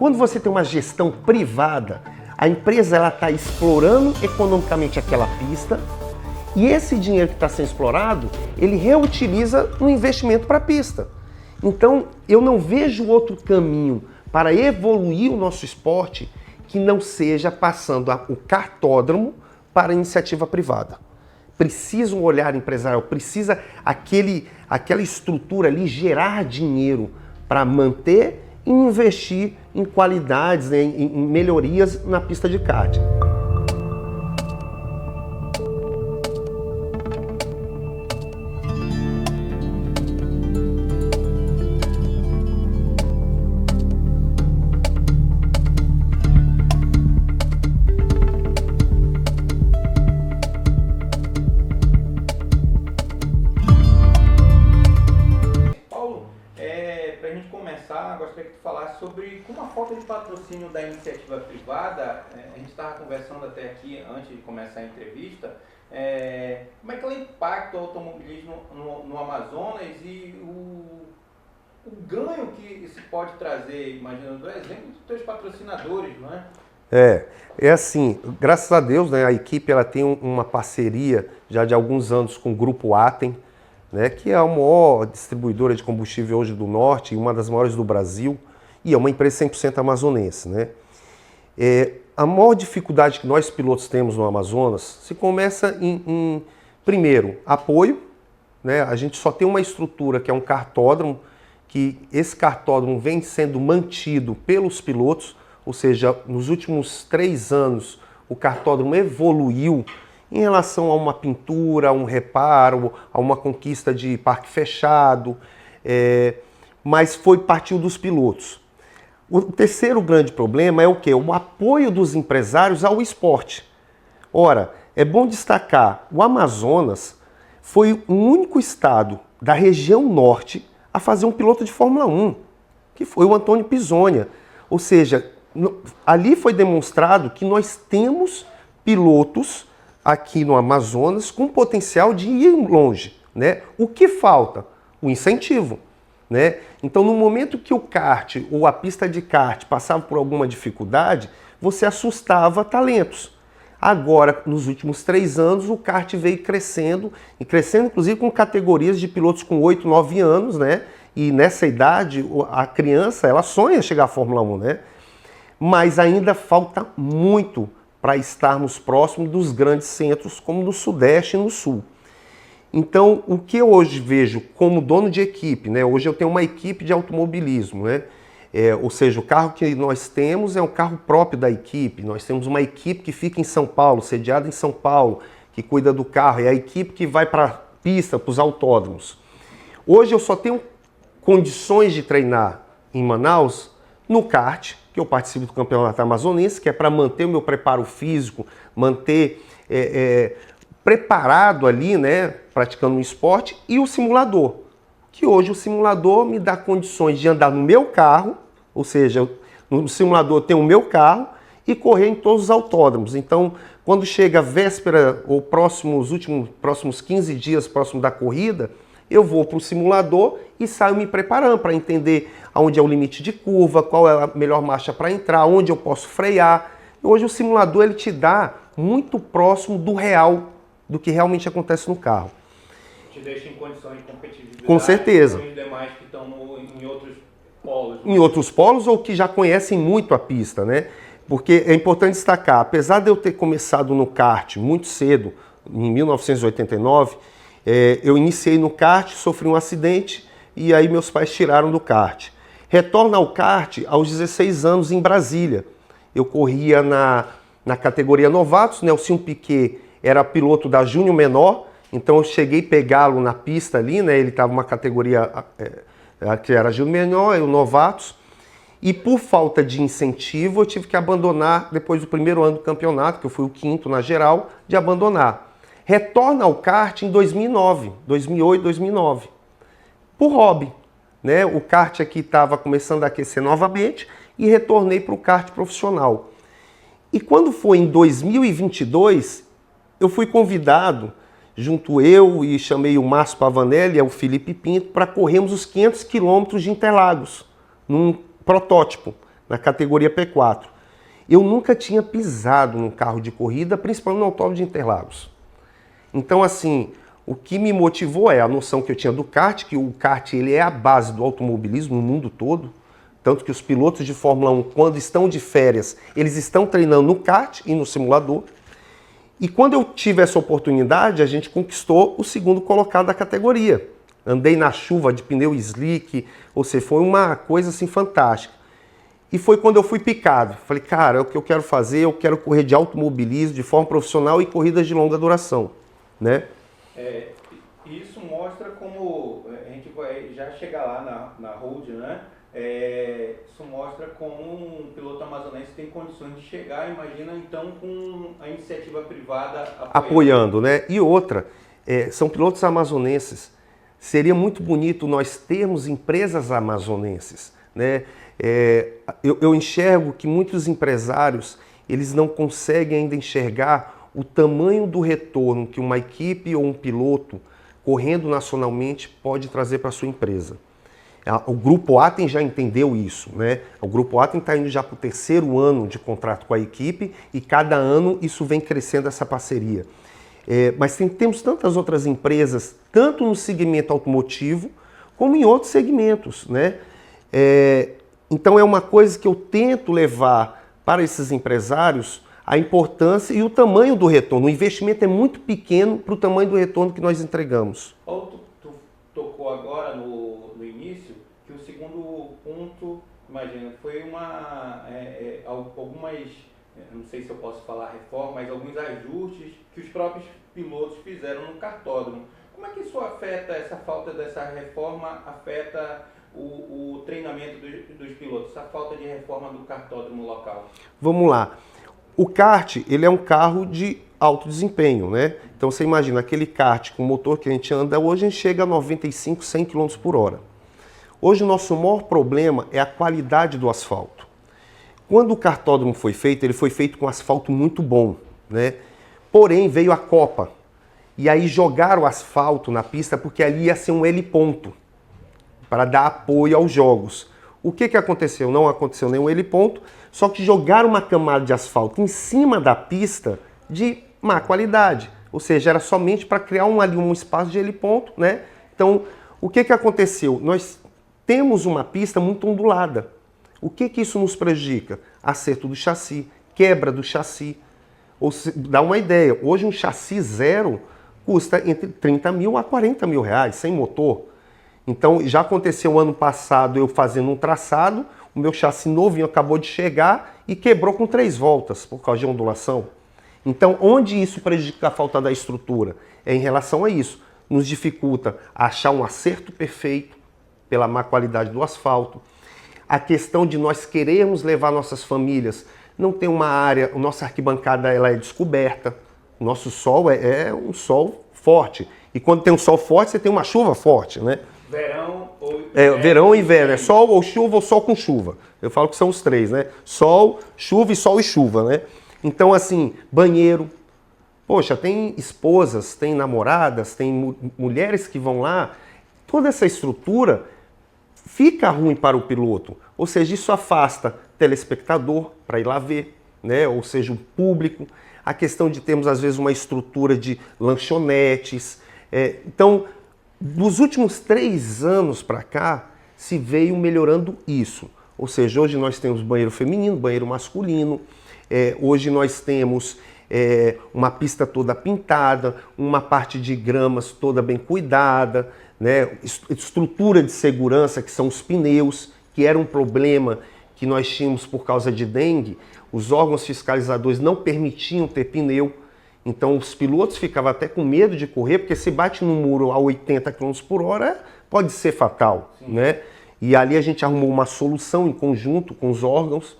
Quando você tem uma gestão privada, a empresa está explorando economicamente aquela pista e esse dinheiro que está sendo explorado, ele reutiliza no investimento para a pista. Então, eu não vejo outro caminho para evoluir o nosso esporte que não seja passando o kartódromo para a iniciativa privada. Precisa um olhar empresarial, precisa aquela estrutura ali gerar dinheiro para manter e investir em qualidades, né, em melhorias na pista de kart. Gostaria que tu falasse sobre como a falta de patrocínio da iniciativa privada, a gente estava conversando até aqui antes de começar a entrevista, como é que ela impacta o automobilismo no Amazonas e o ganho que isso pode trazer, imaginando o exemplo dos teus patrocinadores, não é? É assim, graças a Deus, né, a equipe ela tem uma parceria já de alguns anos com o Grupo Atem, né, que é a maior distribuidora de combustível hoje do Norte e uma das maiores do Brasil, e é uma empresa 100% amazonense. Né? A maior dificuldade que nós pilotos temos no Amazonas se começa primeiro, apoio. Né? A gente só tem uma estrutura que é um kartódromo, que esse kartódromo vem sendo mantido pelos pilotos, ou seja, nos últimos 3 anos o kartódromo evoluiu em relação a uma pintura, a um reparo, a uma conquista de parque fechado, mas partiu dos pilotos. O terceiro grande problema é o quê? O apoio dos empresários ao esporte. Ora, é bom destacar, o Amazonas foi o único estado da região norte a fazer um piloto de Fórmula 1, que foi o Antônio Pisonia. Ou seja, ali foi demonstrado que nós temos pilotos aqui no Amazonas com potencial de ir longe, né? O que falta? O incentivo, né? Então, no momento que o kart ou a pista de kart passava por alguma dificuldade, você assustava talentos. Agora, nos últimos 3 anos, o kart veio crescendo, e crescendo inclusive com categorias de pilotos com 8, 9 anos, né? E nessa idade, a criança, ela sonha chegar à Fórmula 1, né? Mas ainda falta muito para estarmos próximos dos grandes centros, como no Sudeste e no Sul. Então, o que eu hoje vejo como dono de equipe, né? Hoje eu tenho uma equipe de automobilismo, né? Ou seja, o carro que nós temos é um carro próprio da equipe. Nós temos uma equipe que fica em São Paulo, sediada em São Paulo, que cuida do carro. É a equipe que vai para a pista, para os autódromos. Hoje eu só tenho condições de treinar em Manaus no kart, que eu participo do Campeonato Amazonense, que é para manter o meu preparo físico, manter preparado ali, né, praticando um esporte, e o simulador, que hoje o simulador me dá condições de andar no meu carro, ou seja, no simulador eu tenho o meu carro, e correr em todos os autódromos. Então, quando chega a véspera ou próximos 15 dias próximo da corrida, eu vou para o simulador e saio me preparando para entender onde é o limite de curva, qual é a melhor marcha para entrar, onde eu posso frear. Hoje o simulador ele te dá muito próximo do real, do que realmente acontece no carro. Te deixa em condições de competitividade. Com certeza. Com os demais que estão em outros polos. Em outros polos ou que já conhecem muito a pista, né? Porque é importante destacar, apesar de eu ter começado no kart muito cedo, em 1989, eu iniciei no kart, sofri um acidente e aí meus pais tiraram do kart. Retorno ao kart aos 16 anos em Brasília. Eu corria na categoria novatos, Nelson Piquet era piloto da Júnior Menor, então eu cheguei a pegá-lo na pista ali, né? Ele estava numa categoria que era Júnior Menor, eu novatos, e por falta de incentivo eu tive que abandonar depois do primeiro ano do campeonato, que eu fui o 5º na geral, de abandonar. Retorna ao kart em 2009, 2008, 2009, por hobby. Né? O kart aqui estava começando a aquecer novamente e retornei para o kart profissional. E quando foi em 2022, eu fui convidado, junto eu e chamei o Márcio Pavanelli e o Felipe Pinto, para corrermos os 500 quilômetros de Interlagos, num protótipo, na categoria P4. Eu nunca tinha pisado num carro de corrida, principalmente no Autódromo de Interlagos. Então, assim, o que me motivou é a noção que eu tinha do kart, que o kart ele é a base do automobilismo no mundo todo. Tanto que os pilotos de Fórmula 1, quando estão de férias, eles estão treinando no kart e no simulador. E quando eu tive essa oportunidade, a gente conquistou o segundo colocado da categoria. Andei na chuva de pneu slick, ou seja, foi uma coisa assim fantástica. E foi quando eu fui picado. Falei, cara, é o que eu quero fazer, eu quero correr de automobilismo, de forma profissional e corridas de longa duração, né? Isso mostra como a gente vai já chegar lá na Road, né? Isso mostra como um piloto amazonense tem condições de chegar, imagina então com a iniciativa privada apoiando, né? E outra, são pilotos amazonenses. Seria muito bonito nós termos empresas amazonenses, né? Eu enxergo que muitos empresários eles não conseguem ainda enxergar o tamanho do retorno que uma equipe ou um piloto correndo nacionalmente pode trazer para a sua empresa. O Grupo Atem já entendeu isso, né? O Grupo Atem está indo já para o 3º ano de contrato com a equipe e cada ano isso vem crescendo, essa parceria. Mas temos tantas outras empresas, tanto no segmento automotivo, como em outros segmentos, né? Então é uma coisa que eu tento levar para esses empresários a importância e o tamanho do retorno. O investimento é muito pequeno para o tamanho do retorno que nós entregamos. Tu tocou agora no início que o segundo ponto, imagina, foi algumas, não sei se eu posso falar reforma, mas alguns ajustes que os próprios pilotos fizeram no cartódromo. Como é que isso afeta, essa falta dessa reforma afeta o treinamento dos pilotos, essa falta de reforma do cartódromo local? Vamos lá. O kart, ele é um carro de alto desempenho, né? Então você imagina, aquele kart com motor que a gente anda hoje, a gente chega a 95, 100 km por hora. Hoje o nosso maior problema é a qualidade do asfalto. Quando o cartódromo foi feito, ele foi feito com asfalto muito bom, né? Porém, veio a Copa. E aí jogaram o asfalto na pista porque ali ia ser um heliponto para dar apoio aos jogos. O que aconteceu? Não aconteceu nenhum heliponto, só que jogaram uma camada de asfalto em cima da pista de má qualidade. Ou seja, era somente para criar um espaço de heliponto, né? Então, o que aconteceu? Nós temos uma pista muito ondulada. O que isso nos prejudica? Acerto do chassi, quebra do chassi. Dá uma ideia, hoje um chassi zero custa entre 30 mil a 40 mil reais, sem motor. Então, já aconteceu ano passado eu fazendo um traçado, o meu chassi novinho acabou de chegar e quebrou com 3 voltas por causa de ondulação. Então, onde isso prejudica a falta da estrutura? É em relação a isso. Nos dificulta achar um acerto perfeito pela má qualidade do asfalto. A questão de nós querermos levar nossas famílias, não tem uma área, a nossa arquibancada ela é descoberta, o nosso sol é um sol forte. E quando tem um sol forte, você tem uma chuva forte, né? Verão e inverno, é sol ou sol com chuva. Eu falo que são os 3, né? Sol e chuva, né? Então, assim, banheiro. Poxa, tem esposas, tem namoradas, tem mulheres que vão lá. Toda essa estrutura fica ruim para o piloto. Ou seja, isso afasta telespectador para ir lá ver, né? Ou seja, o público. A questão de termos, às vezes, uma estrutura de lanchonetes. Então, dos últimos 3 anos para cá, se veio melhorando isso. Ou seja, hoje nós temos banheiro feminino, banheiro masculino. Hoje nós temos uma pista toda pintada, uma parte de gramas toda bem cuidada, né? Estrutura de segurança, que são os pneus, que era um problema que nós tínhamos por causa de dengue. Os órgãos fiscalizadores não permitiam ter pneu. Então os pilotos ficavam até com medo de correr, porque se bate no muro a 80 km por hora, pode ser fatal, né? E ali a gente arrumou uma solução em conjunto com os órgãos.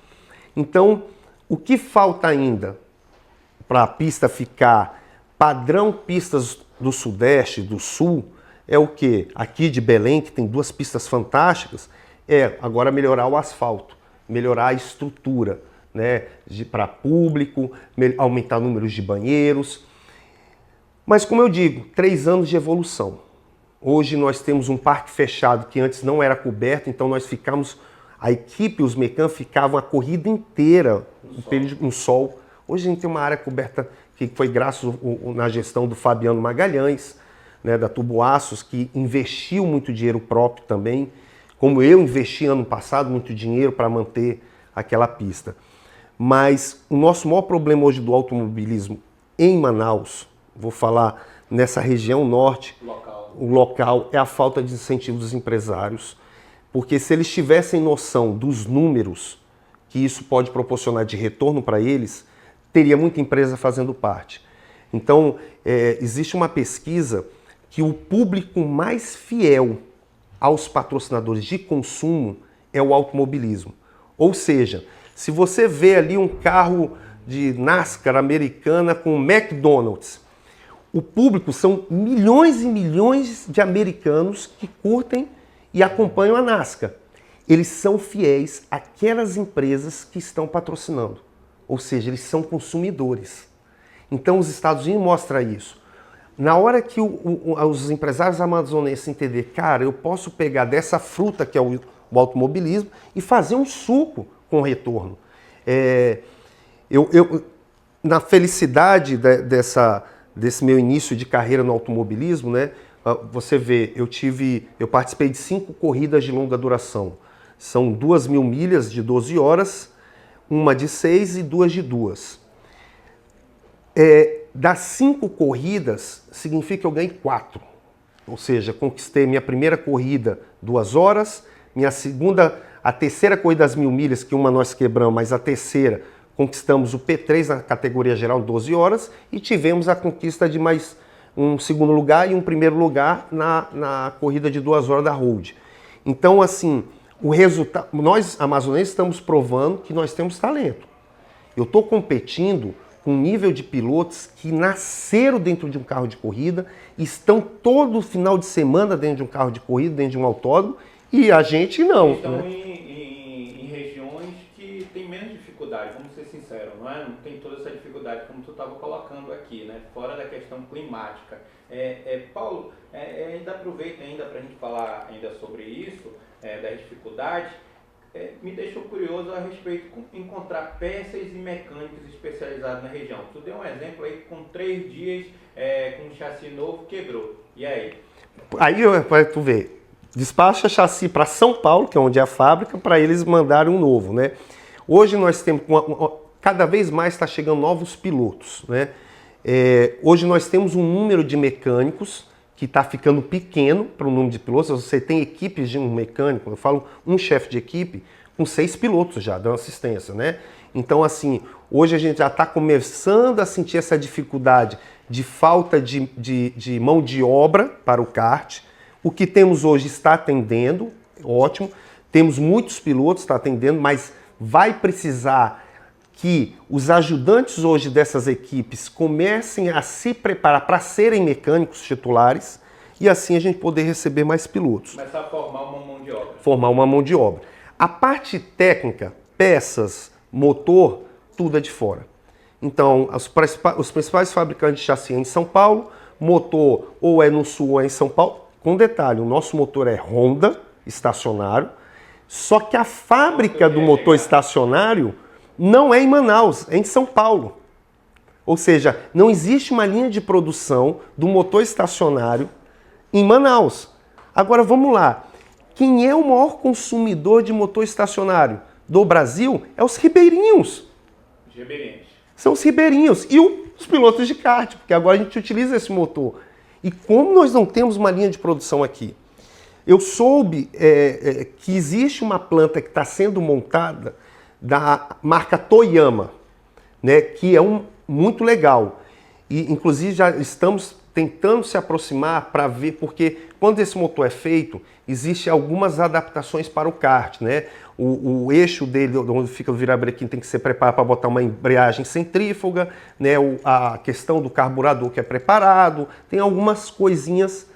Então, o que falta ainda para a pista ficar padrão pistas do Sudeste, do Sul, é o quê? Aqui de Belém, que tem 2 pistas fantásticas, agora melhorar o asfalto, melhorar a estrutura, né, para público, aumentar números de banheiros. Mas, como eu digo, 3 anos de evolução. Hoje nós temos um parque fechado que antes não era coberto, então nós ficamos A equipe, os mecânicos, ficavam a corrida inteira no sol. Hoje a gente tem uma área coberta que foi graças na gestão do Fabiano Magalhães, né, da Tuboaços, que investiu muito dinheiro próprio também, como eu investi ano passado muito dinheiro para manter aquela pista. Mas o nosso maior problema hoje do automobilismo em Manaus, vou falar nessa região norte, o local é a falta de incentivo dos empresários, porque se eles tivessem noção dos números que isso pode proporcionar de retorno para eles, teria muita empresa fazendo parte. Então, existe uma pesquisa que o público mais fiel aos patrocinadores de consumo é o automobilismo. Ou seja, se você vê ali um carro de NASCAR americana com McDonald's, o público são milhões e milhões de americanos que curtem e acompanham a NASCAR. Eles são fiéis àquelas empresas que estão patrocinando. Ou seja, eles são consumidores. Então os Estados Unidos mostram isso. Na hora que os empresários amazonenses entenderem, cara, eu posso pegar dessa fruta que é o automobilismo e fazer um suco com retorno. Na felicidade desse meu início de carreira no automobilismo, né, você vê, eu participei de 5 corridas de longa duração. São 2.000 milhas de 12 horas, uma de 6 e 2 de 2. Das 5 corridas, significa que eu ganhei 4. Ou seja, conquistei minha primeira corrida 2 horas, a terceira corrida das 1.000 milhas, que uma nós quebramos, mas a terceira conquistamos o P3 na categoria geral 12 horas e tivemos a conquista de mais um segundo lugar e um primeiro lugar na corrida de 2 horas da Road. Então, assim, o resultado, nós amazonenses estamos provando que nós temos talento. Eu estou competindo com um nível de pilotos que nasceram dentro de um carro de corrida, estão todo final de semana dentro de um carro de corrida, dentro de um autódromo, e a gente não. Estão em regiões que tem menos dificuldade, vamos ser sinceros, não tem toda essa dificuldade como tu estava colocando aqui, né? Fora da questão climática. Paulo, ainda aproveita ainda para a gente falar ainda sobre isso, das dificuldades. Me deixou curioso a respeito de encontrar peças e mecânicos especializados na região. Tu deu um exemplo aí que com 3 dias, com um chassi novo, quebrou. E aí? Aí, tu vê, despacha chassi para São Paulo, que é onde é a fábrica, para eles mandarem um novo, né? Hoje nós temos, cada vez mais está chegando novos pilotos, né? Hoje nós temos um número de mecânicos que está ficando pequeno para o número de pilotos. Você tem equipes de um mecânico, eu falo um chefe de equipe, com 6 pilotos já dando assistência, né? Então, assim, hoje a gente já está começando a sentir essa dificuldade de falta de mão de obra para o kart. O que temos hoje está atendendo, ótimo. Temos muitos pilotos, está atendendo, mas vai precisar que os ajudantes hoje dessas equipes comecem a se preparar para serem mecânicos titulares e assim a gente poder receber mais pilotos. Começar a formar uma mão de obra. Formar uma mão de obra. A parte técnica, peças, motor, tudo é de fora. Então, os principais fabricantes de chassi em São Paulo, motor ou é no Sul ou é em São Paulo. Com detalhe, o nosso motor é Honda, estacionário, só que a fábrica do motor estacionário não é em Manaus, é em São Paulo. Ou seja, não existe uma linha de produção do motor estacionário em Manaus. Agora vamos lá. Quem é o maior consumidor de motor estacionário do Brasil? É os ribeirinhos. Os ribeirinhos. São os ribeirinhos e os pilotos de kart, porque agora a gente utiliza esse motor. E como nós não temos uma linha de produção aqui? Eu soube que existe uma planta que está sendo montada da marca Toyama, né, que é muito legal. E, inclusive, já estamos tentando se aproximar para ver, porque quando esse motor é feito, existem algumas adaptações para o kart, né? O eixo dele, onde fica o virabrequim, tem que ser preparado para botar uma embreagem centrífuga, né? A questão do carburador que é preparado, tem algumas coisinhas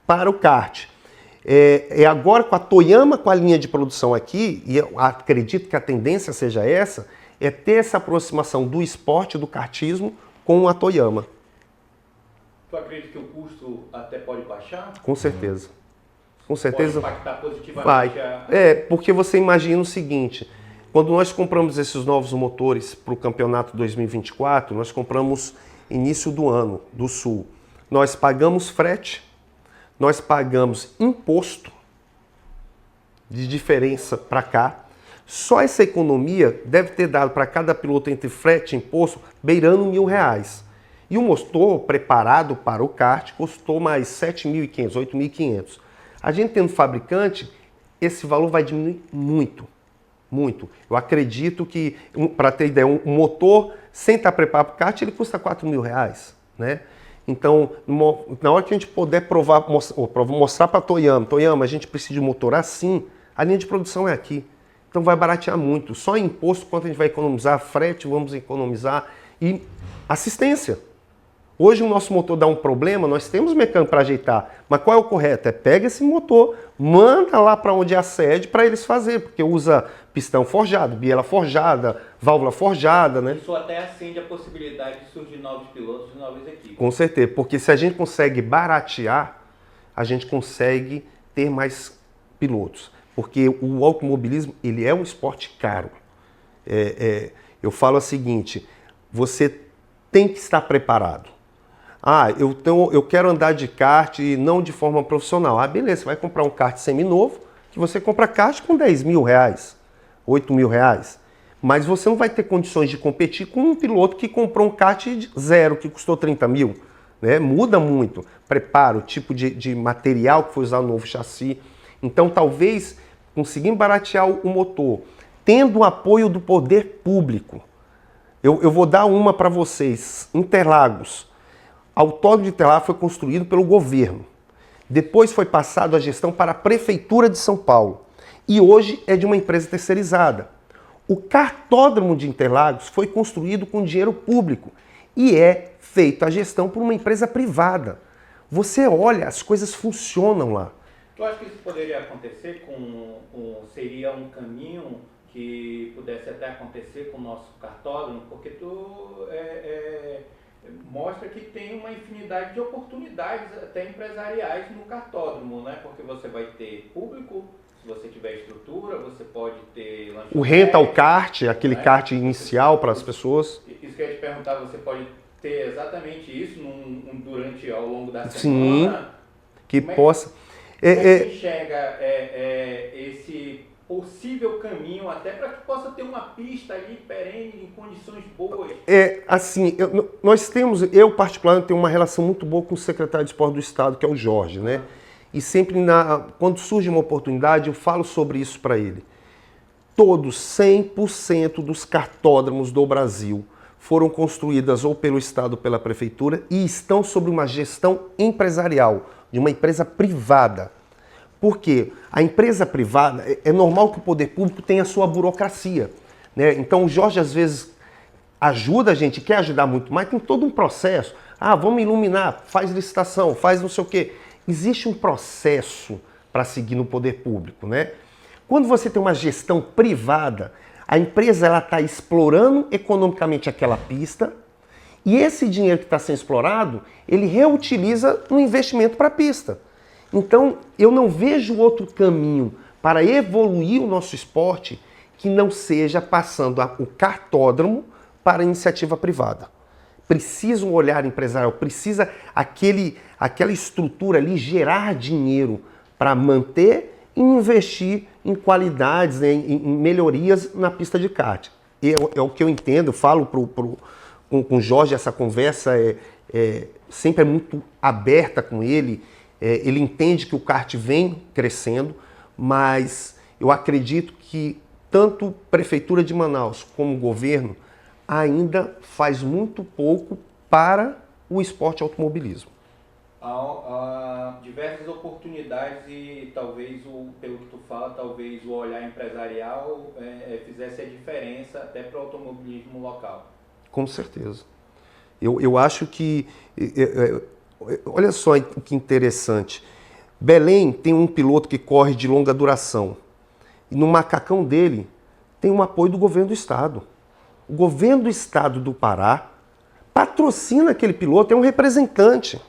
para o kart. Agora com a Toyama, com a linha de produção aqui, e eu acredito que a tendência seja essa, é ter essa aproximação do esporte, do kartismo, com a Toyama. Tu acredita que o custo até pode baixar? Com certeza. com certeza pode impactar positivamente vai. Porque você imagina o seguinte, quando nós compramos esses novos motores para o campeonato 2024, nós compramos início do ano, do Sul. Nós pagamos frete, nós pagamos imposto de diferença para cá. Só essa economia deve ter dado para cada piloto entre frete e imposto beirando R$1.000. E o motor preparado para o kart custou mais R$7.500, R$8.500. A gente tendo fabricante, esse valor vai diminuir muito, muito. Eu acredito que, para ter ideia, um motor sem estar preparado para o kart, ele custa R$4.000, né? Então, na hora que a gente puder mostrar para a Toyama, a gente precisa de um motor assim, a linha de produção é aqui. Então vai baratear muito. Só em imposto, quanto a gente vai economizar, frete, vamos economizar e assistência. Hoje o nosso motor dá um problema, nós temos mecânico para ajeitar, mas qual é o correto? É pega esse motor, manda lá para onde é a sede para eles fazerem, porque usa pistão forjado, biela forjada, válvula forjada, né? Isso até acende a possibilidade de surgir novos pilotos e novas equipes. Com certeza, porque se a gente consegue baratear, a gente consegue ter mais pilotos. Porque o automobilismo, ele é um esporte caro. Eu falo o seguinte, você tem que estar preparado. Eu quero andar de kart e não de forma profissional. Beleza, você vai comprar um kart seminovo, que você compra kart com R$10.000, R$8.000. Mas você não vai ter condições de competir com um piloto que comprou um kart zero, que custou R$30.000. Né? Muda muito. Preparo, o tipo de material que foi usado no novo chassi. Então, talvez, conseguindo baratear o motor, tendo o apoio do poder público. Eu vou dar uma para vocês. Interlagos. O Autódromo de Interlagos foi construído pelo governo. Depois foi passado a gestão para a Prefeitura de São Paulo. E hoje é de uma empresa terceirizada. O Kartódromo de Interlagos foi construído com dinheiro público e é feita a gestão por uma empresa privada. Você olha, as coisas funcionam lá. Tu acha que isso poderia acontecer seria um caminho que pudesse até acontecer com o nosso kartódromo? Porque tu mostra que tem uma infinidade de oportunidades até empresariais no kartódromo, né? Porque você vai ter público, se você tiver estrutura, você pode ter lanchonete. O rental kart, aquele kart inicial para as pessoas. Isso que eu ia te perguntar, você pode ter exatamente isso ao longo da semana? Sim, que possa... Como é que enxerga esse possível caminho até para que possa ter uma pista ali perene, em condições boas? Eu particularmente tenho uma relação muito boa com o secretário de Esporte do Estado, que é o Jorge, né? E sempre, quando surge uma oportunidade, eu falo sobre isso para ele. Todos, 100% dos kartódromos do Brasil foram construídas ou pelo Estado ou pela Prefeitura e estão sob uma gestão empresarial, de uma empresa privada. Por quê? A empresa privada, é normal que o poder público tenha a sua burocracia, né? Então o Jorge às vezes ajuda a gente, quer ajudar muito, mas tem todo um processo. Vamos iluminar, faz licitação, faz não sei o quê. Existe um processo para seguir no poder público, né? Quando você tem uma gestão privada, a empresa está explorando economicamente aquela pista e esse dinheiro que está sendo explorado, ele reutiliza no investimento para a pista. Então, eu não vejo outro caminho para evoluir o nosso esporte que não seja passando o kartódromo para a iniciativa privada. Precisa um olhar empresarial, precisa aquela estrutura ali gerar dinheiro para manter e investir em qualidades, né, em melhorias na pista de kart. É o que eu entendo, eu falo com o Jorge, essa conversa sempre é muito aberta com ele. Ele entende que o kart vem crescendo, mas eu acredito que tanto Prefeitura de Manaus como o governo ainda faz muito pouco para o esporte automobilismo. Há diversas oportunidades e talvez, pelo que tu fala, talvez o olhar empresarial fizesse a diferença até para o automobilismo local. Com certeza. Eu acho que... olha só que interessante. Belém tem um piloto que corre de longa duração. E no macacão dele tem um apoio do governo do estado. O governo do estado do Pará patrocina aquele piloto, é um representante.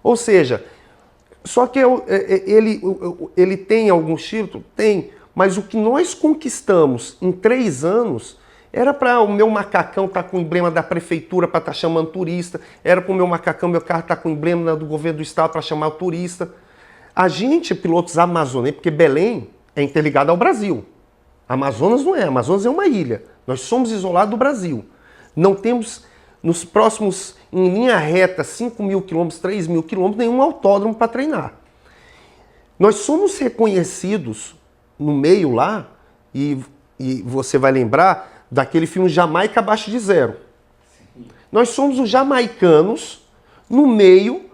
Ou seja, Só que ele tem alguns títulos? Tem. Mas o que nós conquistamos em 3 anos era para o meu macacão estar com o emblema da prefeitura para estar chamando turista, era para o meu macacão, meu carro estar com o emblema do governo do estado para chamar o turista. A gente, pilotos amazonenses, porque Belém é interligado ao Brasil. Amazonas não é, Amazonas é uma ilha. Nós somos isolados do Brasil. Não temos, nos próximos, em linha reta, 5.000 quilômetros, 3.000 quilômetros, nenhum autódromo para treinar. Nós somos reconhecidos no meio lá, e você vai lembrar daquele filme Jamaica Abaixo de Zero. Sim. Nós somos os jamaicanos no meio,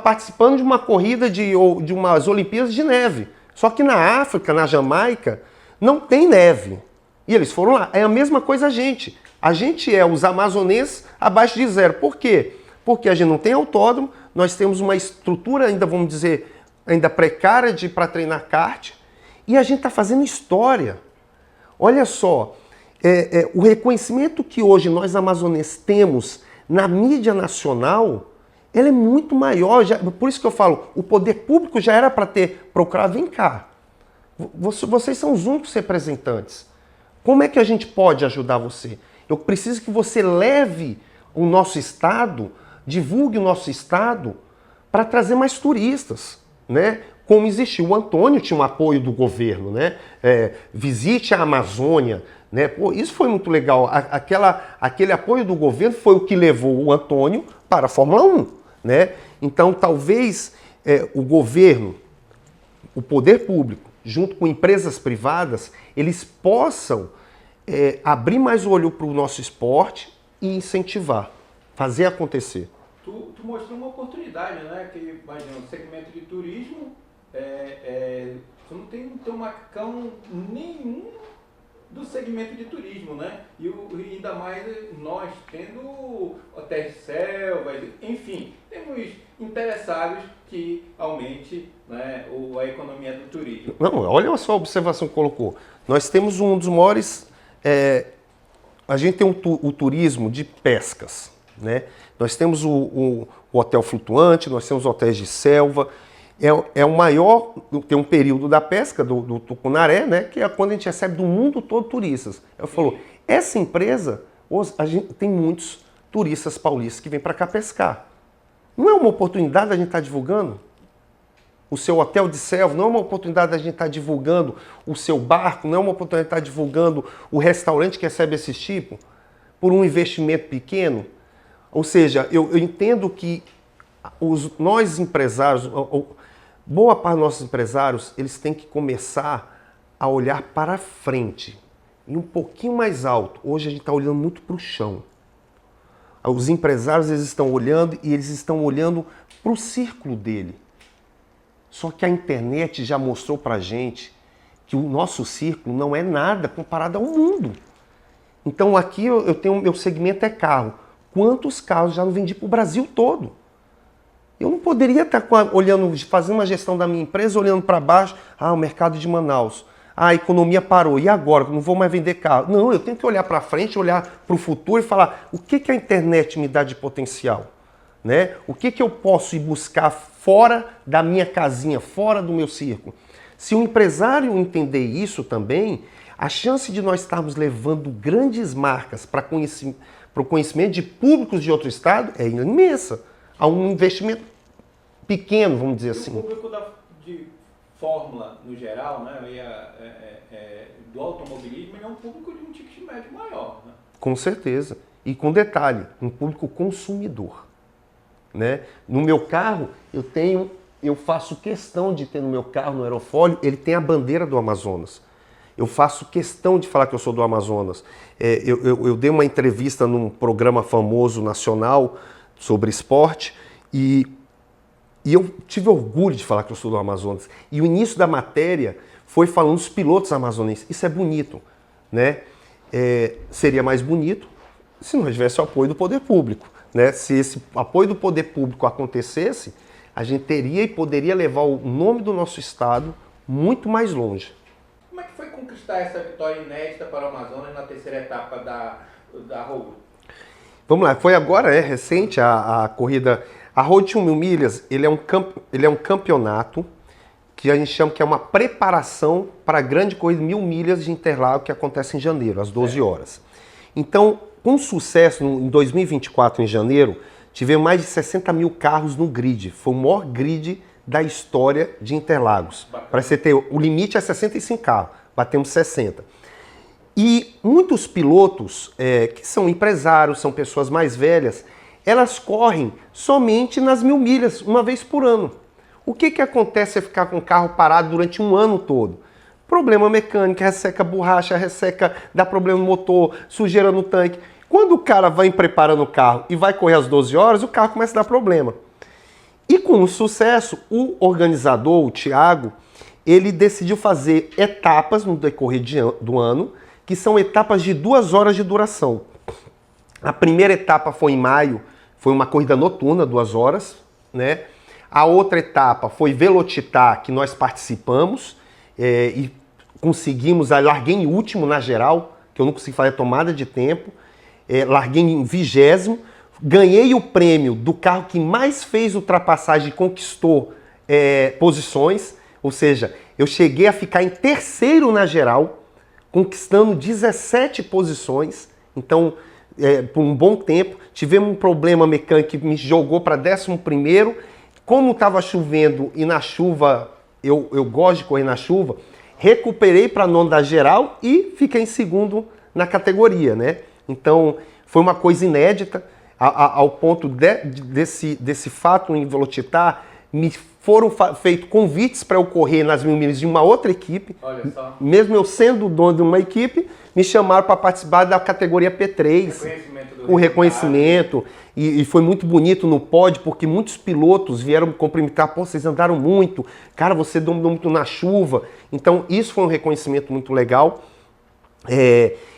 participando de uma corrida de umas Olimpíadas de neve. Só que na África, na Jamaica, não tem neve. E eles foram lá. É a mesma coisa a gente. A gente é os amazonenses abaixo de zero. Por quê? Porque a gente não tem autódromo, nós temos uma estrutura ainda, vamos dizer, ainda precária para treinar kart, e a gente está fazendo história. Olha só, o reconhecimento que hoje nós amazonenses temos na mídia nacional, ele é muito maior. Por isso que eu falo, o poder público já era para ter procurado, vem cá, vocês são os únicos representantes. Como é que a gente pode ajudar você? Eu preciso que você leve o nosso estado, divulgue o nosso estado para trazer mais turistas, né? Como existiu. O Antônio tinha um apoio do governo, né? Visite a Amazônia, né? Pô, isso foi muito legal. Aquele apoio do governo foi o que levou o Antônio para a Fórmula 1, né? Então, talvez o governo, o poder público, junto com empresas privadas, eles possam abrir mais o olho para o nosso esporte e incentivar, fazer acontecer. Tu mostrou uma oportunidade, né? Que, imagina, no segmento de turismo, tu não tem um macacão nenhum do segmento de turismo, né? E ainda mais nós tendo hotéis de selva, enfim, temos interessados que aumente, né, a economia do turismo. Não, olha só a observação que colocou. Nós temos um dos maiores... a gente tem o turismo de pescas, né? Nós temos o hotel flutuante, nós temos hotéis de selva. É o maior, tem um período da pesca do tucunaré, né? Que é quando a gente recebe do mundo todo turistas. Eu falo, essa empresa, a gente tem muitos turistas paulistas que vêm para cá pescar. Não é uma oportunidade da gente estar divulgando o seu hotel de selva, não é uma oportunidade da gente estar divulgando o seu barco, não é uma oportunidade de estar divulgando o restaurante que recebe esses tipos por um investimento pequeno. Ou seja, eu entendo que nós empresários, boa parte dos nossos empresários, eles têm que começar a olhar para frente e um pouquinho mais alto. Hoje a gente está olhando muito para o chão. Os empresários, eles estão olhando e eles estão olhando para o círculo dele. Só que a internet já mostrou para a gente que o nosso círculo não é nada comparado ao mundo. Então aqui eu tenho, meu segmento é carro. Quantos carros já não vendi para o Brasil todo? Eu não poderia estar olhando, fazendo uma gestão da minha empresa, olhando para baixo, o mercado de Manaus, a economia parou, e agora? Não vou mais vender carro. Não, eu tenho que olhar para frente, olhar para o futuro e falar, o que a internet me dá de potencial? Né? O que eu posso ir buscar fora da minha casinha, fora do meu círculo? Se o empresário entender isso também, a chance de nós estarmos levando grandes marcas para o conhecimento de públicos de outro estado é imensa. Há um investimento pequeno, vamos dizer assim. O público de Fórmula, no geral, né, do automobilismo, é um público de um ticket médio maior. Né? Com certeza. E com detalhe, um público consumidor. Né? No meu carro, eu faço questão de ter no meu carro, no aerofólio, ele tem a bandeira do Amazonas. Eu faço questão de falar que eu sou do Amazonas. Eu dei uma entrevista num programa famoso nacional sobre esporte e eu tive orgulho de falar que eu sou do Amazonas. E o início da matéria foi falando dos pilotos amazonenses. Isso é bonito, né? Seria mais bonito se não tivesse o apoio do poder público, né? Se esse apoio do poder público acontecesse, a gente teria e poderia levar o nome do nosso estado muito mais longe. Como é que foi conquistar essa vitória inédita para o Amazonas na terceira etapa da Road? Vamos lá, foi agora, recente, a corrida, A Road to 1000 milhas, ele é um campeonato que a gente chama que é uma preparação para a grande corrida 1000 milhas de Interlagos que acontece em janeiro, às 12 horas. Então, com sucesso, em 2024, em janeiro, tivemos mais de 60 mil carros no grid. Foi o maior grid da história de Interlagos. Para você ter, o limite é 65 carros, batemos 60. E muitos pilotos, que são empresários, são pessoas mais velhas, elas correm somente nas 1000 milhas, uma vez por ano. O que acontece se ficar com o carro parado durante um ano todo? Problema mecânico, resseca a borracha, resseca, dá problema no motor, sujeira no tanque. Quando o cara vai preparando o carro e vai correr às 12 horas, o carro começa a dar problema. E com o sucesso, o organizador, o Thiago, ele decidiu fazer etapas no decorrer do ano, que são etapas de 2 horas de duração. A primeira etapa foi em maio, foi uma corrida noturna, 2 horas, né? A outra etapa foi Velocitar, que nós participamos e conseguimos, larguei em último na geral, que eu não consegui fazer tomada de tempo, larguei em 20º, ganhei o prêmio do carro que mais fez ultrapassagem e conquistou posições, ou seja, eu cheguei a ficar em 3º na geral, conquistando 17 posições, então por um bom tempo. Tivemos um problema mecânico que me jogou para 11º. Como estava chovendo e na chuva, eu gosto de correr na chuva, recuperei para 9º da geral e fiquei em 2º na categoria, né? Então, foi uma coisa inédita, ao ponto desse fato em Velocitar, me foram feitos convites para eu correr nas 1000 milhas de uma outra equipe. Olha só. Mesmo eu sendo dono de uma equipe, me chamaram para participar da categoria P3. O reconhecimento. E foi muito bonito no pódio, porque muitos pilotos vieram me cumprimentar. Pô, vocês andaram muito. Cara, você dominou muito na chuva. Então, isso foi um reconhecimento muito legal.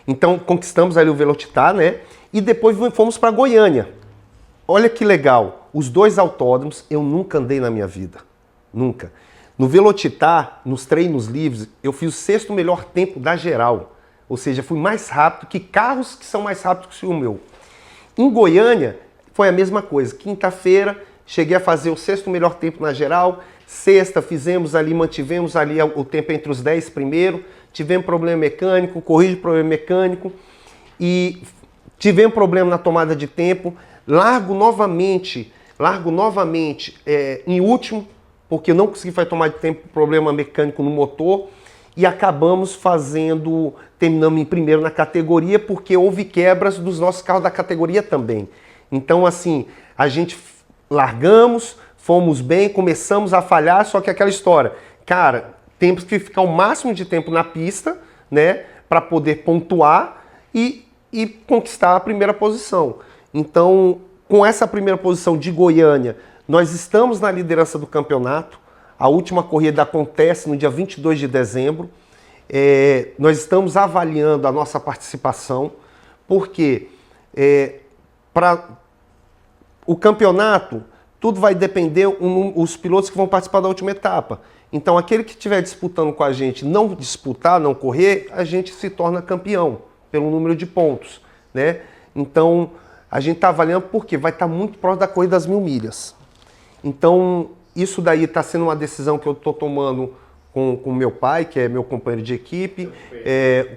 Então, conquistamos ali o Velocitar, né? E depois fomos para Goiânia. Olha que legal. Os 2 autódromos eu nunca andei na minha vida. Nunca. No Velocitar, nos treinos livres, eu fiz o 6º melhor tempo da geral. Ou seja, fui mais rápido que carros que são mais rápidos que o meu. Em Goiânia, foi a mesma coisa. Quinta-feira, cheguei a fazer o 6º melhor tempo na geral. Sexta, mantivemos ali o tempo entre os 10 primeiros. Tivemos problema mecânico, corrigi o problema mecânico. E tivemos problema na tomada de tempo. Largo novamente em último, porque eu não consegui fazer tomada de tempo, problema mecânico no motor. E acabamos terminamos em primeiro na categoria, porque houve quebras dos nossos carros da categoria também. Então, assim, a gente largamos, fomos bem, começamos a falhar, só que aquela história, cara, temos que ficar o máximo de tempo na pista, né, para poder pontuar e conquistar a primeira posição. Então, com essa primeira posição de Goiânia, nós estamos na liderança do campeonato. A última corrida acontece no dia 22 de dezembro. Nós estamos avaliando a nossa participação, porque para o campeonato, tudo vai depender os pilotos que vão participar da última etapa. Então, aquele que estiver disputando com a gente, não disputar, não correr, a gente se torna campeão, pelo número de pontos, né? Então, a gente está avaliando porque vai estar muito próximo da corrida das 1000 milhas. Então, isso daí está sendo uma decisão que eu estou tomando com meu pai, que é meu companheiro de equipe,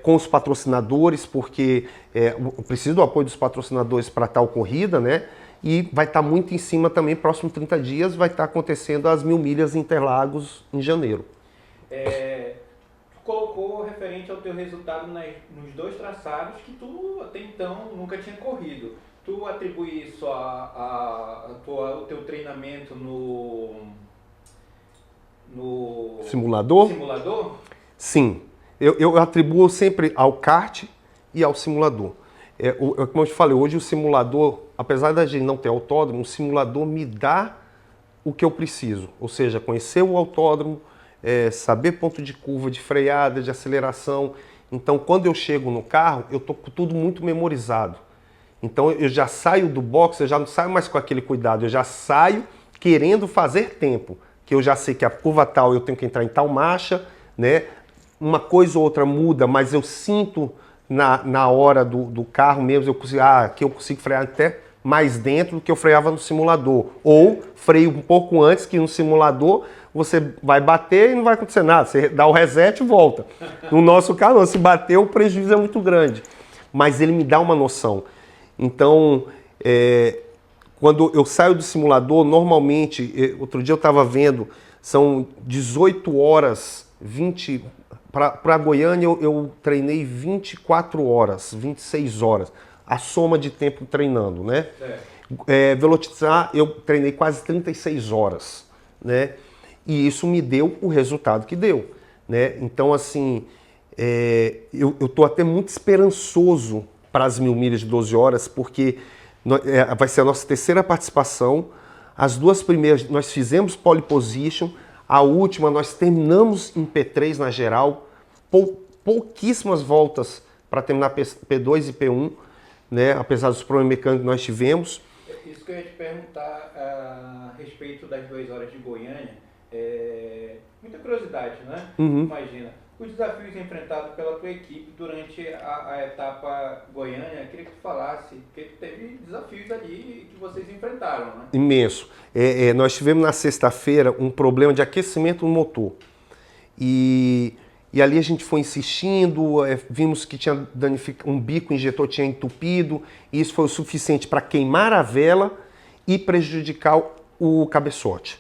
com os patrocinadores, porque eu preciso do apoio dos patrocinadores para tal corrida, né? E vai estar muito em cima também, próximos 30 dias, vai estar acontecendo as 1000 milhas em Interlagos em janeiro. Tu colocou referente ao teu resultado nos 2 traçados que tu até então nunca tinha corrido. Tu atribui isso ao teu treinamento no simulador? Sim. Eu atribuo sempre ao kart e ao simulador. Como eu te falei, hoje o simulador, apesar da gente não ter autódromo, o simulador me dá o que eu preciso. Ou seja, conhecer o autódromo, saber ponto de curva, de freada, de aceleração. Então, quando eu chego no carro, eu estou com tudo muito memorizado. Então, eu já saio do box, eu já não saio mais com aquele cuidado, eu já saio querendo fazer tempo. Que eu já sei que a curva tal eu tenho que entrar em tal marcha, né? Uma coisa ou outra muda, mas eu sinto na hora do carro mesmo, aqui eu consigo frear até mais dentro do que eu freava no simulador. Ou freio um pouco antes, que no simulador você vai bater e não vai acontecer nada. Você dá o reset e volta. No nosso caso, não. Se bater, o prejuízo é muito grande. Mas ele me dá uma noção. Então, quando eu saio do simulador, normalmente, outro dia eu estava vendo, são 18 horas, 20... Para Goiânia eu treinei 24 horas, 26 horas. A soma de tempo treinando, né? Velocitar, eu treinei quase 36 horas, né? E isso me deu o resultado que deu, né? Então, assim, eu estou até muito esperançoso para as 1000 milhas de 12 horas, porque vai ser a nossa terceira participação. As duas primeiras nós fizemos pole position, a última nós terminamos em P3 na geral, pouquíssimas voltas para terminar P2 e P1, né? Apesar dos problemas mecânicos que nós tivemos. Isso que eu ia te perguntar a respeito das 2 horas de Goiânia, muita curiosidade, né? Imagina, os desafios enfrentados pela tua equipe durante a etapa Goiânia, queria que tu falasse, porque teve desafios ali que vocês enfrentaram, né? Imenso. Nós tivemos na sexta-feira um problema de aquecimento no motor. E ali a gente foi insistindo, vimos que tinha um bico injetor tinha entupido, e isso foi o suficiente para queimar a vela e prejudicar o cabeçote.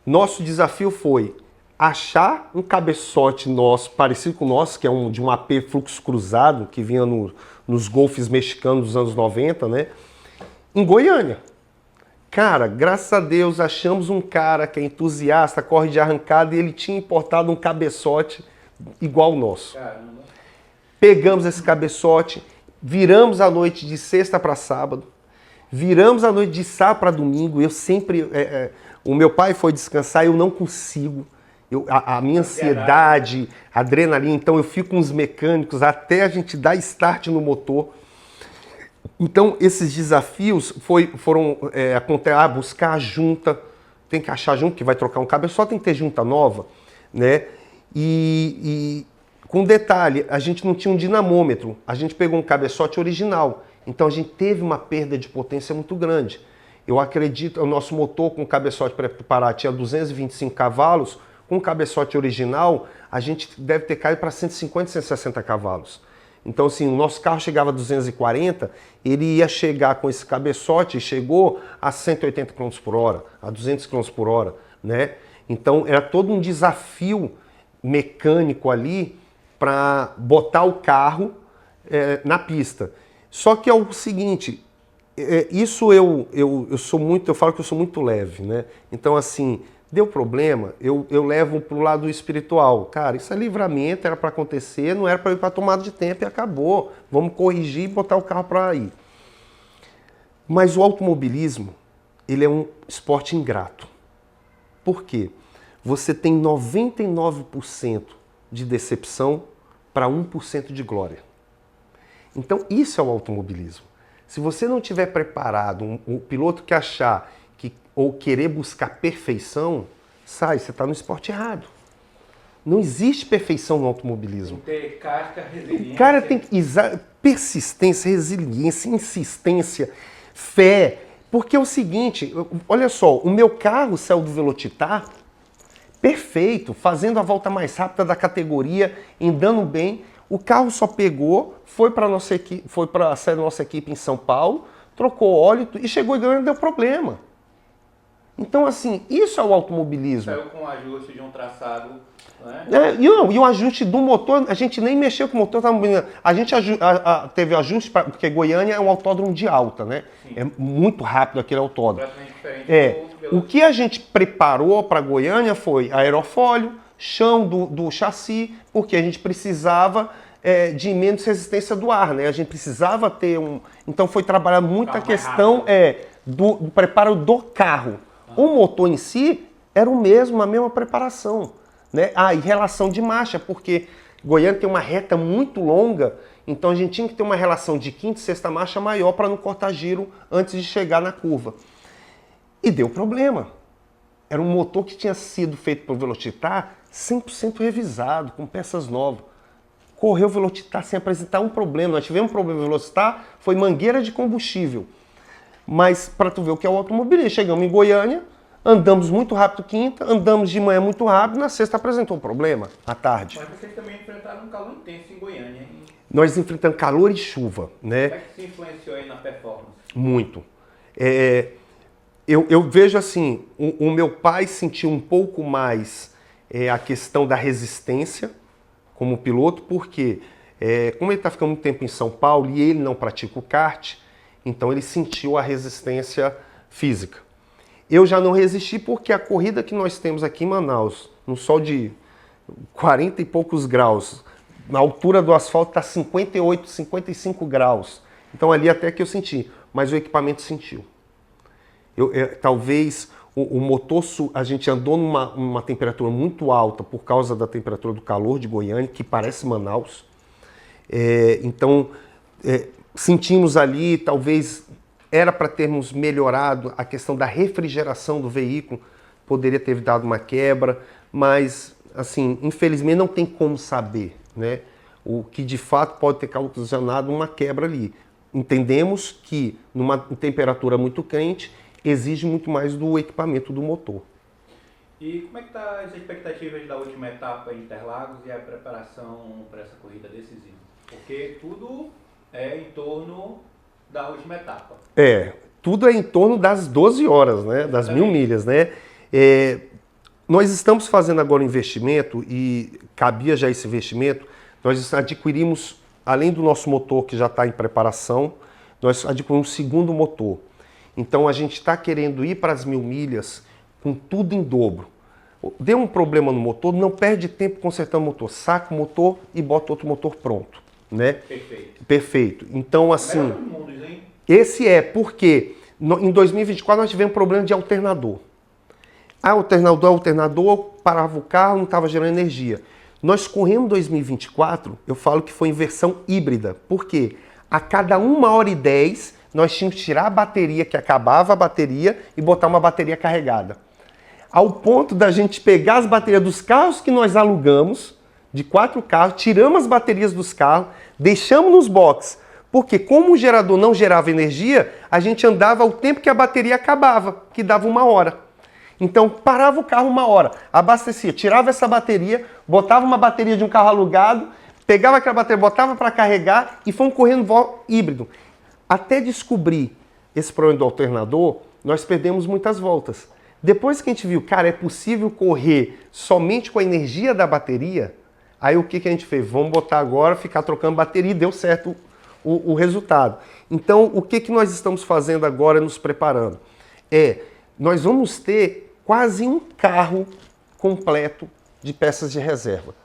Nosso desafio foi achar um cabeçote nosso, parecido com o nosso, que é de um AP fluxo cruzado, que vinha nos golfes mexicanos dos anos 90, né? Em Goiânia. Cara, graças a Deus achamos um cara que é entusiasta, corre de arrancada, e ele tinha importado um cabeçote igual o nosso. Caramba. Pegamos esse cabeçote, viramos a noite de sexta para sábado, viramos a noite de sábado para domingo. Eu sempre... o meu pai foi descansar, eu não consigo. A minha ansiedade, adrenalina, então eu fico com os mecânicos até a gente dar start no motor. Então esses desafios foram buscar a junta, tem que achar junta, que vai trocar um cabeçote, tem que ter junta nova, né? E com detalhe, a gente não tinha um dinamômetro, a gente pegou um cabeçote original, então a gente teve uma perda de potência muito grande. Eu acredito, o nosso motor com cabeçote preparado tinha 225 cavalos, com o cabeçote original, a gente deve ter caído para 150, 160 cavalos. Então, assim, o nosso carro chegava a 240, ele ia chegar com esse cabeçote, chegou a 180 km por hora, a 200 km por hora, né? Então, era todo um desafio mecânico ali para botar o carro na pista. Só que é o seguinte, eu falo que eu sou muito leve, né? Então, assim, deu problema, eu levo para o lado espiritual. Cara, isso é livramento, era para acontecer, não era para ir para tomada de tempo e acabou. Vamos corrigir e botar o carro para ir. Mas o automobilismo, ele é um esporte ingrato. Por quê? Você tem 99% de decepção para 1% de glória. Então, isso é o automobilismo. Se você não tiver preparado, um piloto que achar ou querer buscar perfeição, você está no esporte errado. Não existe perfeição no automobilismo. Tem que ter casca, resiliência. O cara tem persistência, resiliência, insistência, fé. Porque é o seguinte, olha só, o meu carro saiu do Velocitar perfeito, fazendo a volta mais rápida da categoria, andando bem. O carro só pegou, foi para a sede da nossa equipe em São Paulo, trocou óleo e chegou e deu problema. Então, assim, isso é o automobilismo. Saiu com o ajuste de um traçado, né? E o ajuste do motor, a gente nem mexeu com o motor. A gente teve ajuste, porque Goiânia é um autódromo de alta, né? Sim. É muito rápido aquele autódromo. O que a gente preparou para Goiânia foi aerofólio, chão do chassi, porque a gente precisava de menos resistência do ar, né? A gente precisava ter Então foi trabalhar muito a questão do preparo do carro. O motor em si era a mesma preparação, né? E relação de marcha, porque Goiânia tem uma reta muito longa, então a gente tinha que ter uma relação de quinta e sexta marcha maior para não cortar giro antes de chegar na curva. E deu problema. Era um motor que tinha sido feito pelo Velocitar 100% revisado, com peças novas. Correu o Velocitar sem apresentar um problema. Nós tivemos um problema no Velocitar, foi mangueira de combustível. Mas para tu ver o que é o automobilismo, chegamos em Goiânia, andamos muito rápido quinta, andamos de manhã muito rápido, na sexta apresentou um problema, à tarde. Mas vocês também enfrentaram um calor intenso em Goiânia, hein? Nós enfrentamos calor e chuva, né? Como é que se influenciou aí na performance? Muito. Eu vejo assim, o meu pai sentiu um pouco mais a questão da resistência como piloto, porque como ele está ficando muito tempo em São Paulo e ele não pratica o kart, então ele sentiu a resistência física. Eu já não resisti porque a corrida que nós temos aqui em Manaus, no sol de 40 e poucos graus, na altura do asfalto está 58, 55 graus. Então ali até que eu senti, mas o equipamento sentiu. Talvez o motor, a gente andou numa temperatura muito alta por causa da temperatura do calor de Goiânia, que parece Manaus. Então sentimos ali, talvez era para termos melhorado a questão da refrigeração do veículo, poderia ter dado uma quebra, mas assim, infelizmente não tem como saber, né? O que de fato pode ter ocasionado uma quebra ali. Entendemos que numa temperatura muito quente exige muito mais do equipamento do motor. E como é que estão as expectativas da última etapa em Interlagos e a preparação para essa corrida decisiva? Porque tudo é em torno da última etapa. Tudo é em torno das 12 horas, né? Das 1000 milhas, né? Nós estamos fazendo agora um investimento e cabia já esse investimento. Nós adquirimos, além do nosso motor que já está em preparação, nós adquirimos um segundo motor. Então a gente está querendo ir para as 1000 milhas com tudo em dobro. Deu um problema no motor, não perde tempo consertando o motor. Saca o motor e bota outro motor pronto, né? Perfeito. Então assim, esse porque em 2024 nós tivemos um problema de alternador. Alternador, parava o carro, não estava gerando energia. Nós corremos 2024, eu falo que foi em versão híbrida. Por quê? A cada 1h10, nós tínhamos que tirar a bateria, que acabava a bateria, e botar uma bateria carregada. Ao ponto da gente pegar as baterias dos carros que nós alugamos, de 4 carros, tiramos as baterias dos carros, deixamos nos boxes. Porque como o gerador não gerava energia, a gente andava o tempo que a bateria acabava, que dava 1 hora. Então parava o carro 1 hora, abastecia, tirava essa bateria, botava uma bateria de um carro alugado, pegava aquela bateria, botava para carregar e fomos correndo híbrido. Até descobrir esse problema do alternador, nós perdemos muitas voltas. Depois que a gente viu, cara, é possível correr somente com a energia da bateria, aí o que a gente fez? Vamos botar agora, ficar trocando bateria e deu certo o resultado. Então o que nós estamos fazendo agora, nos preparando? Nós vamos ter quase um carro completo de peças de reserva.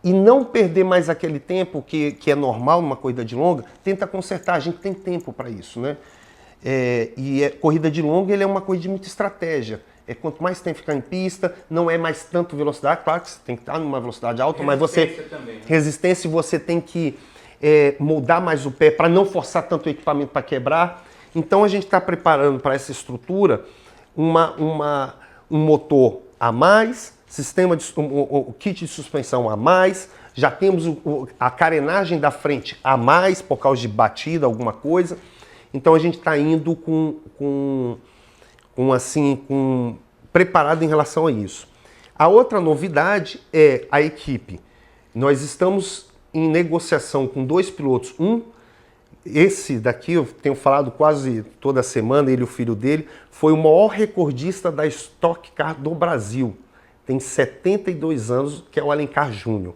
E não perder mais aquele tempo que é normal numa corrida de longa, tenta consertar, a gente tem tempo para isso, né? Corrida de longa é uma corrida de muita estratégia. Quanto mais tempo ficar em pista, não é mais tanto velocidade, claro que você tem que estar numa velocidade alta, mas resistência você tem que moldar mais o pé para não forçar tanto o equipamento para quebrar. Então a gente está preparando para essa estrutura um motor a mais, o kit de suspensão a mais, já temos a carenagem da frente a mais, por causa de batida, alguma coisa. Então a gente está indo preparado em relação a isso. A outra novidade é a equipe. Nós estamos em negociação com 2 pilotos. Esse daqui, eu tenho falado quase toda semana, ele e o filho dele, foi o maior recordista da Stock Car do Brasil. Tem 72 anos, que é o Alencar Júnior.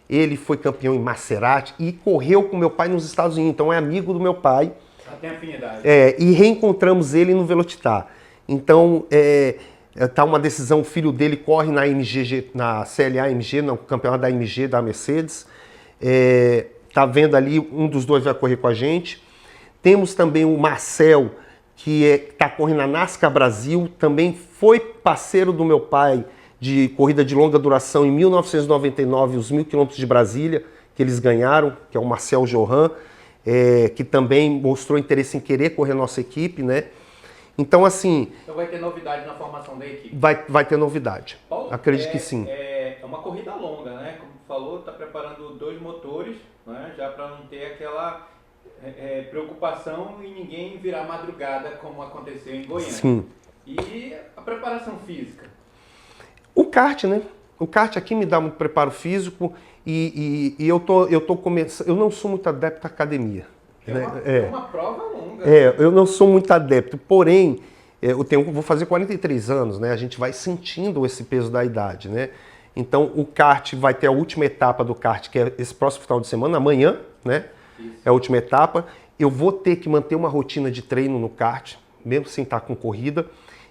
Ele foi campeão em Maserati e correu com meu pai nos Estados Unidos, então é amigo do meu pai. Já tem afinidade. E reencontramos ele no Velocitar. Então, tá uma decisão, o filho dele corre na na CLA AMG, no campeonato da AMG da Mercedes. Tá vendo ali, um dos 2 vai correr com a gente. Temos também o Marcel, que está correndo na NASCAR Brasil, também foi parceiro do meu pai de corrida de longa duração em 1999, os 1000 km de Brasília, que eles ganharam, que é o Marcel Johan, que também mostrou interesse em querer correr a nossa equipe, né? Então, assim... Então vai ter novidade na formação da equipe? Vai ter novidade. Paulo, acredito que sim. É uma corrida longa, né? Como falou, está preparando 2 motores, né? Já para não ter preocupação em ninguém virar madrugada, como aconteceu em Goiânia. Sim. E a preparação física? O kart, né? O kart aqui me dá um preparo físico e eu tô começando. Eu não sou muito adepto à academia. É uma prova longa. Eu não sou muito adepto, porém, vou fazer 43 anos, né? A gente vai sentindo esse peso da idade, né? Então o kart vai ter a última etapa do kart, que é esse próximo final de semana, amanhã, né? Isso. É a última etapa. Eu vou ter que manter uma rotina de treino no kart, mesmo sem estar com corrida.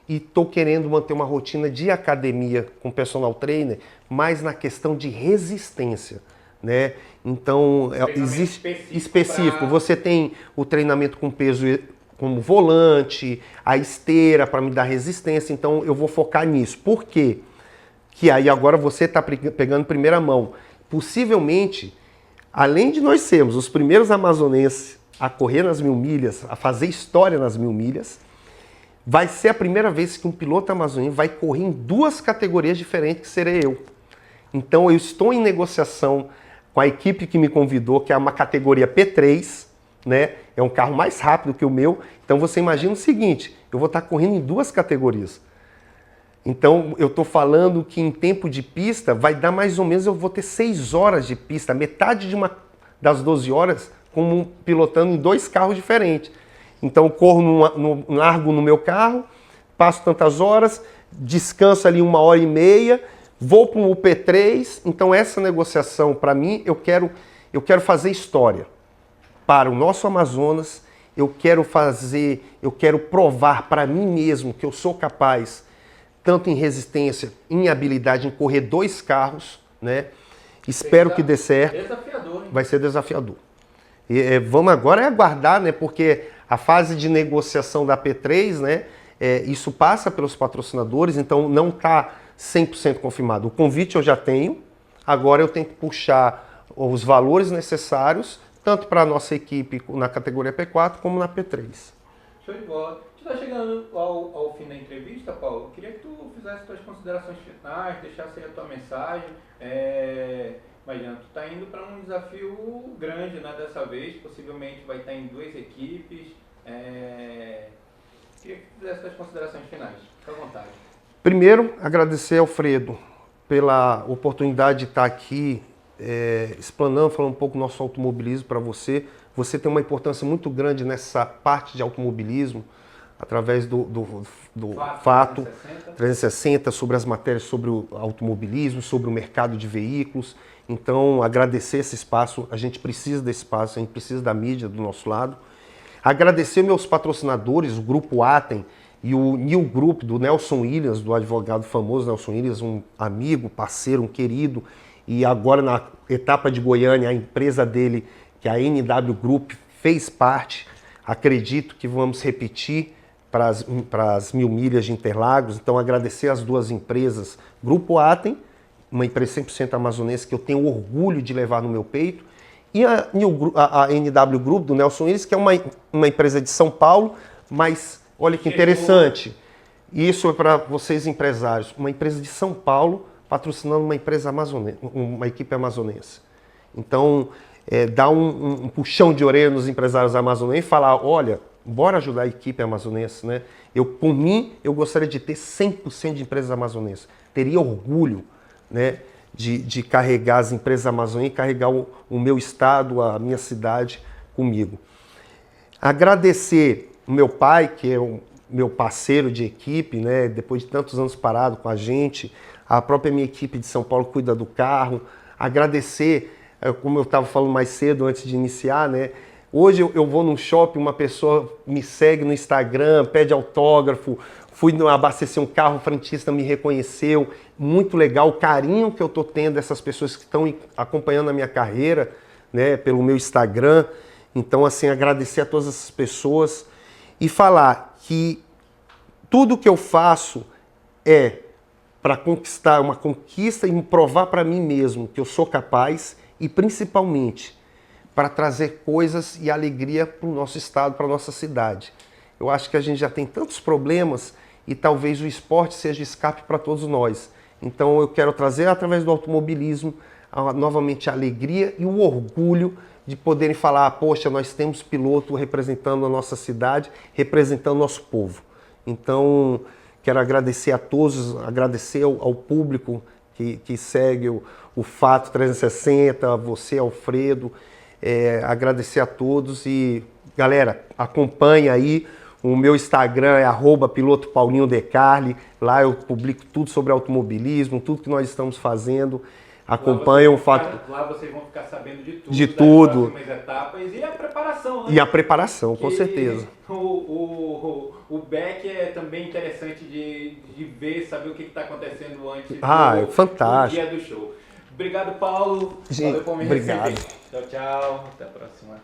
E estou querendo manter uma rotina de academia com personal trainer, mais na questão de resistência, né? Então, existe específico. Você tem o treinamento com peso como volante, a esteira para me dar resistência. Então, eu vou focar nisso. Por quê? Que aí agora você está pegando primeira mão. Possivelmente, além de nós sermos os primeiros amazonenses a correr nas 1000 milhas, a fazer história nas 1000 milhas, vai ser a primeira vez que um piloto amazonense vai correr em 2 categorias diferentes, que serei eu. Então eu estou em negociação com a equipe que me convidou, que é uma categoria P3, né? É um carro mais rápido que o meu. Então você imagina o seguinte, eu vou estar correndo em 2 categorias. Então eu estou falando que em tempo de pista vai dar mais ou menos, eu vou ter 6 horas de pista, metade das 12 horas, como pilotando em 2 carros diferentes. Então eu corro largo no meu carro, passo tantas horas, descanso ali 1h30, vou para o P3. Então essa negociação, para mim, eu quero fazer história para o nosso Amazonas. Eu quero provar para mim mesmo que eu sou capaz, tanto em resistência, em habilidade, em correr 2 carros, né? Espero que dê certo. Desafiador, hein? Vai ser desafiador. Vamos agora aguardar, né? Porque a fase de negociação da P3, né? Isso passa pelos patrocinadores, então não está 100% confirmado. O convite eu já tenho, agora eu tenho que puxar os valores necessários, tanto para a nossa equipe na categoria P4 como na P3. Show de bola. A gente está chegando ao fim da entrevista, Paulo. Eu queria que tu fizesse tuas considerações finais, deixasse aí a tua mensagem. Imagina, tu está indo para um desafio grande, né, dessa vez, possivelmente vai estar em 2 equipes. Queria que tu fizesse tuas considerações finais. Fica à vontade. Primeiro, agradecer, Alfredo, pela oportunidade de estar aqui explanando, falando um pouco do nosso automobilismo para você. Você tem uma importância muito grande nessa parte de automobilismo, através do Fato 360, sobre as matérias sobre o automobilismo, sobre o mercado de veículos. Então, agradecer esse espaço, a gente precisa desse espaço, a gente precisa da mídia do nosso lado. Agradecer meus patrocinadores, o Grupo Atem e o New Group do Nelson Williams, do advogado famoso Nelson Williams, um amigo, parceiro, um querido. E agora na etapa de Goiânia, a empresa dele, que é a NW Group, fez parte. Acredito que vamos repetir para as 1000 milhas de Interlagos. Então, agradecer as 2 empresas. Grupo Atem, uma empresa 100% amazonense que eu tenho orgulho de levar no meu peito. E a NW Group, do Nelson Williams, que é uma empresa de São Paulo, mas olha que interessante. Isso é para vocês empresários. Uma empresa de São Paulo patrocinando uma empresa amazonense, uma equipe amazonense. Então, dá um puxão de orelha nos empresários amazonenses e falar, olha, bora ajudar a equipe amazonense, né? Por mim, eu gostaria de ter 100% de empresas amazonenses. Teria orgulho, né, de carregar as empresas amazonenses e carregar o meu estado, a minha cidade comigo. Agradecer o meu pai, que é o meu parceiro de equipe, né, depois de tantos anos parado com a gente, a própria minha equipe de São Paulo cuida do carro. Agradecer, como eu estava falando mais cedo antes de iniciar, né, hoje eu vou num shopping, uma pessoa me segue no Instagram, pede autógrafo, fui abastecer um carro, o frentista me reconheceu, muito legal o carinho que eu estou tendo dessas pessoas que estão acompanhando a minha carreira, né, pelo meu Instagram. Então, assim, agradecer a todas essas pessoas e falar que tudo que eu faço é para conquistar uma conquista e me provar para mim mesmo que eu sou capaz e, principalmente, para trazer coisas e alegria para o nosso estado, para a nossa cidade. Eu acho que a gente já tem tantos problemas e talvez o esporte seja escape para todos nós. Então eu quero trazer, através do automobilismo, novamente a alegria e o orgulho de poderem falar, poxa, nós temos piloto representando a nossa cidade, representando o nosso povo. Então, quero agradecer a todos, agradecer ao público que segue o Fato 360, você, Alfredo, agradecer a todos e, galera, acompanha aí, o meu Instagram é @pilotopaulinhodecarli, lá eu publico tudo sobre automobilismo, tudo que nós estamos fazendo, acompanha o Fato... Lá vocês vão ficar sabendo de tudo, de tudo. das próximas etapas e a preparação, né? E a preparação, com certeza. O back é também interessante de ver, saber o que está acontecendo antes é fantástico. do dia do show. Obrigado, Paulo. Gente, Valeu por me obrigado. receber. Tchau, tchau. Até a próxima.